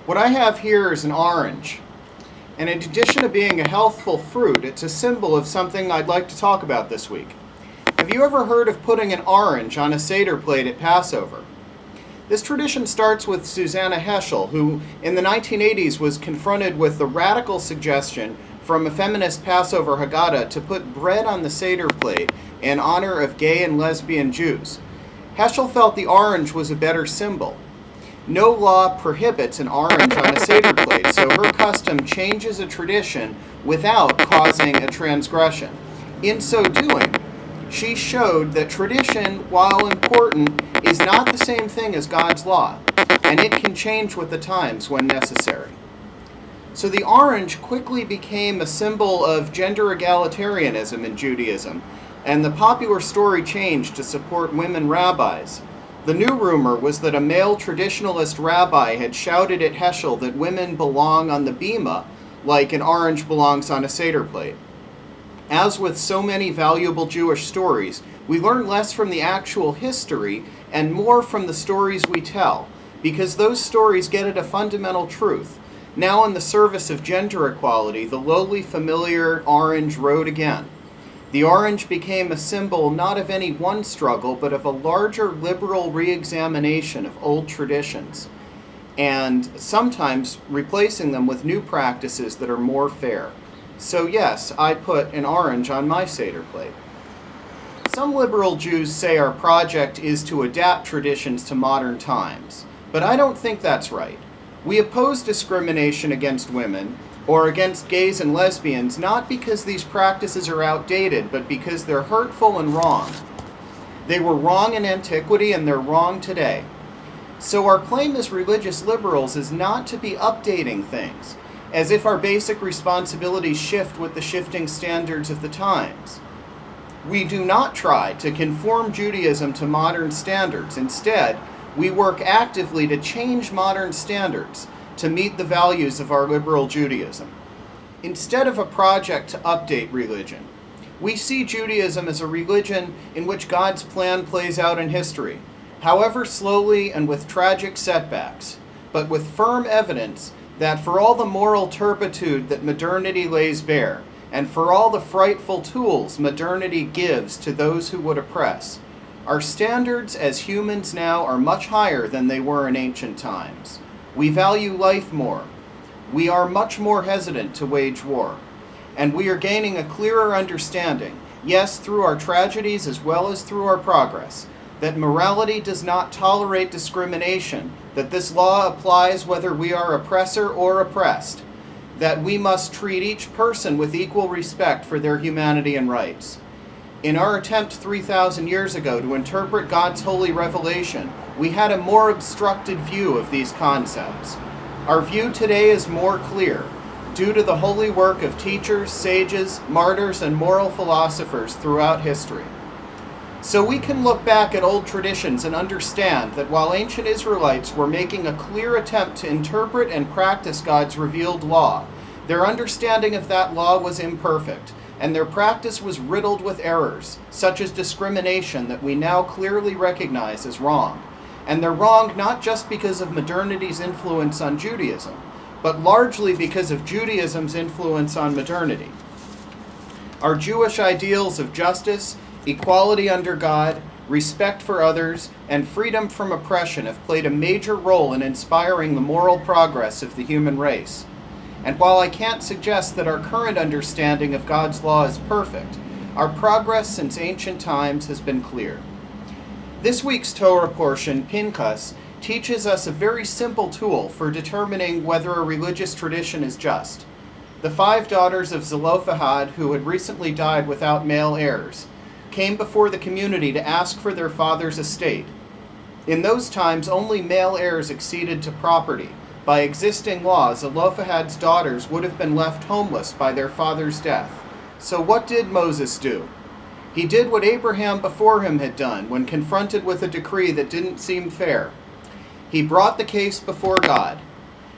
What I have here is an orange. And in addition to being a healthful fruit, it's a symbol of something I'd like to talk about this week. Have you ever heard of putting an orange on a Seder plate at Passover? This tradition starts with Susanna Heschel, who in the 1980s was confronted with the radical suggestion from a feminist Passover Haggadah to put bread on the Seder plate in honor of gay and lesbian Jews. Heschel felt the orange was a better symbol. No law prohibits an orange on a Seder plate, so her custom changes a tradition without causing a transgression. In so doing, she showed that tradition, while important, is not the same thing as God's law, and it can change with the times when necessary. So the orange quickly became a symbol of gender egalitarianism in Judaism, and the popular story changed to support women rabbis. The new rumor was that a male traditionalist rabbi had shouted at Heschel that women belong on the bima, like an orange belongs on a Seder plate. As with so many valuable Jewish stories, we learn less from the actual history and more from the stories we tell, because those stories get at a fundamental truth. Now in the service of gender equality, the lowly familiar orange rode again. The orange became a symbol not of any one struggle, but of a larger liberal re-examination of old traditions, and sometimes replacing them with new practices that are more fair. So yes, I put an orange on my Seder plate. Some liberal Jews say our project is to adapt traditions to modern times, but I don't think that's right. We oppose discrimination against women, or against gays and lesbians, not because these practices are outdated, but because they're hurtful and wrong. They were wrong in antiquity and they're wrong today. So our claim as religious liberals is not to be updating things, as if our basic responsibilities shift with the shifting standards of the times. We do not try to conform Judaism to modern standards. Instead, we work actively to change modern standards to meet the values of our liberal Judaism. Instead of a project to update religion, we see Judaism as a religion in which God's plan plays out in history, however slowly and with tragic setbacks, but with firm evidence that for all the moral turpitude that modernity lays bare, and for all the frightful tools modernity gives to those who would oppress, our standards as humans now are much higher than they were in ancient times. We value life more. We are much more hesitant to wage war. And we are gaining a clearer understanding, yes, through our tragedies as well as through our progress, that morality does not tolerate discrimination, that this law applies whether we are oppressor or oppressed, that we must treat each person with equal respect for their humanity and rights. In our attempt 3,000 years ago to interpret God's holy revelation, we had a more obstructed view of these concepts. Our view today is more clear, due to the holy work of teachers, sages, martyrs, and moral philosophers throughout history. So we can look back at old traditions and understand that while ancient Israelites were making a clear attempt to interpret and practice God's revealed law, their understanding of that law was imperfect, and their practice was riddled with errors, such as discrimination that we now clearly recognize as wrong. And they're wrong not just because of modernity's influence on Judaism, but largely because of Judaism's influence on modernity. Our Jewish ideals of justice, equality under God, respect for others, and freedom from oppression have played a major role in inspiring the moral progress of the human race. And while I can't suggest that our current understanding of God's law is perfect, our progress since ancient times has been clear. This week's Torah portion, Pinchas, teaches us a very simple tool for determining whether a religious tradition is just. The 5 daughters of Zelophehad, who had recently died without male heirs, came before the community to ask for their father's estate. In those times, only male heirs acceded to property. By existing law, Zelophehad's daughters would have been left homeless by their father's death. So what did Moses do? He did what Abraham before him had done when confronted with a decree that didn't seem fair. He brought the case before God.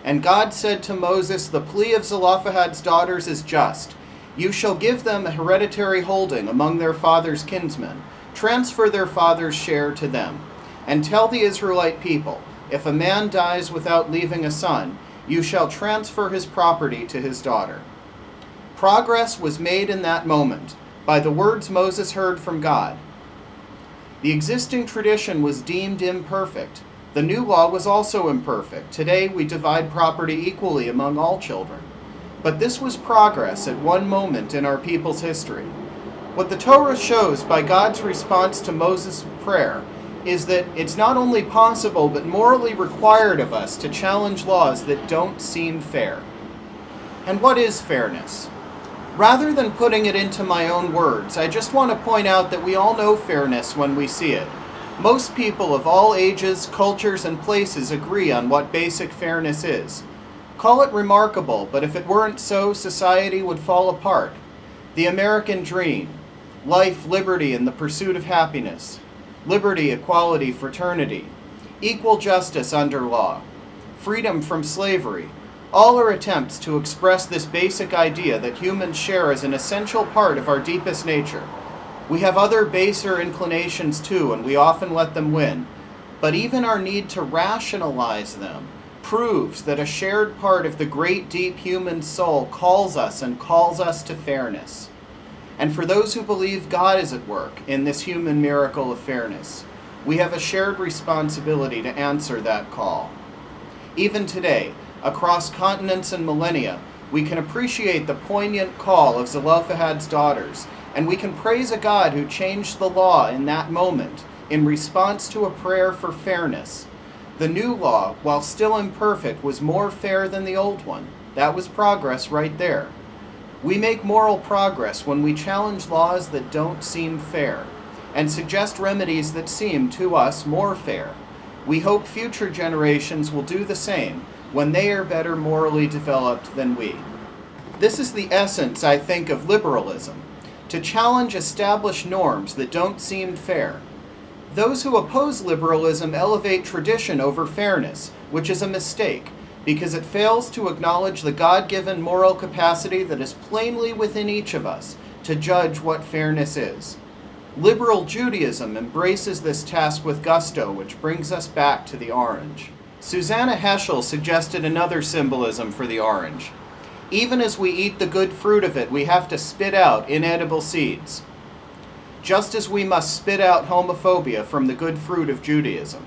And God said to Moses, "The plea of Zelophehad's daughters is just. You shall give them a hereditary holding among their father's kinsmen. Transfer their father's share to them. And tell the Israelite people, if a man dies without leaving a son, you shall transfer his property to his daughter. Progress was made in that moment by the words Moses heard from God. The existing tradition was deemed imperfect. The new law was also imperfect. Today we divide property equally among all children. But this was progress at one moment in our people's history. What the Torah shows by God's response to Moses' prayer is that it's not only possible but morally required of us to challenge laws that don't seem fair. And what is fairness? Rather than putting it into my own words, I just want to point out that we all know fairness when we see it. Most people of all ages, cultures, and places agree on what basic fairness is. Call it remarkable, but if it weren't so, society would fall apart. The American dream: life, liberty, and the pursuit of happiness. Liberty, equality, fraternity. Equal justice under law. Freedom from slavery. All are attempts to express this basic idea that humans share as an essential part of our deepest nature. We have other baser inclinations too, and we often let them win. But even our need to rationalize them proves that a shared part of the great deep human soul calls us to fairness. And for those who believe God is at work in this human miracle of fairness, we have a shared responsibility to answer that call. Even today, across continents and millennia, we can appreciate the poignant call of Zelophehad's daughters, and we can praise a God who changed the law in that moment in response to a prayer for fairness. The new law, while still imperfect, was more fair than the old one. That was progress right there. We make moral progress when we challenge laws that don't seem fair and suggest remedies that seem to us more fair. We hope future generations will do the same when they are better morally developed than we. This is the essence, I think, of liberalism: to challenge established norms that don't seem fair. Those who oppose liberalism elevate tradition over fairness, which is a mistake, because it fails to acknowledge the God-given moral capacity that is plainly within each of us to judge what fairness is. Liberal Judaism embraces this task with gusto, which brings us back to the orange. Susanna Heschel suggested another symbolism for the orange. Even as we eat the good fruit of it, we have to spit out inedible seeds, just as we must spit out homophobia from the good fruit of Judaism.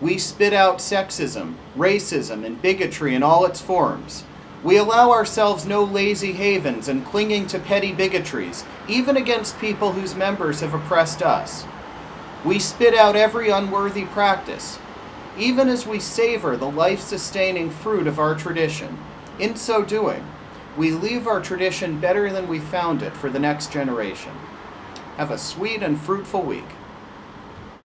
We spit out sexism, racism, and bigotry in all its forms. We allow ourselves no lazy havens and clinging to petty bigotries, even against people whose members have oppressed us. We spit out every unworthy practice, even as we savor the life-sustaining fruit of our tradition. In so doing, we leave our tradition better than we found it for the next generation. Have a sweet and fruitful week.